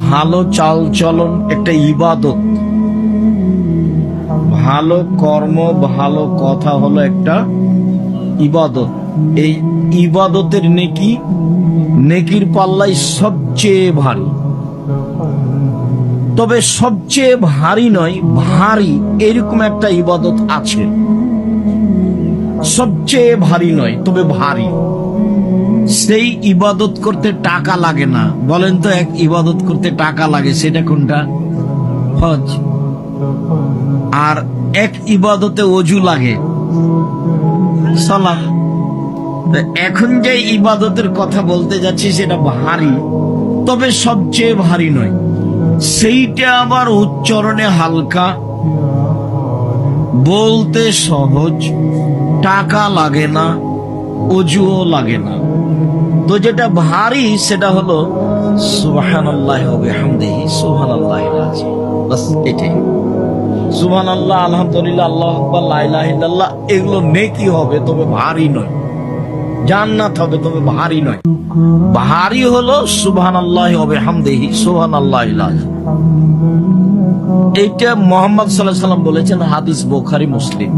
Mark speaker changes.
Speaker 1: ভালো চাল চলন একটা ইবাদত, ভালো কর্ম ভালো কথা হলো একটা ইবাদত। এই ইবাদতের নেকির পাল্লাই সবচেয়ে ভারী। তবে সবচেয়ে ভারী নয়, ভারী এরকম একটা ইবাদত আছে। সবচেয়ে ভারী নয়, তবে ভারী। সেই ইবাদত করতে টাকা লাগে না। বলেন তো, এক ইবাদত করতে টাকা লাগে, সেটা কোনটা? হজ। আর এক ইবাদতে অজু লাগে, সালাত। এখন যে ইবাদতের কথা বলতে যাচ্ছি সেটা ভারী, তবে সবচেয়ে ভারী নয়। সেইটা আবার উচ্চারণে হালকা, বলতে সহজ, টাকা লাগে না, অজুও লাগে না। তো যেটা ভারী সেটা হলো সুবহানাল্লাহি ওয়া বিহামদিহি সুবহানাল্লাহিল আযীম। বাস এটাই। সুবহানাল্লাহ, আলহামদুলিল্লাহ, আল্লাহু আকবার, লা ইলাহা ইল্লাল্লাহ, এগুলো নেকি হবে, তবে ভারী নয়। জান্নাত হবে, তবে ভারী নয়। ভারী হলো সুবহানাল্লাহি ওয়া বিহামদিহি সুবহানাল্লাহিল আযীম। এইটা মুহাম্মদ সাল্লাল্লাহু আলাইহি ওয়াসাল্লাম বলেছেন, হাদিস বুখারী মুসলিম।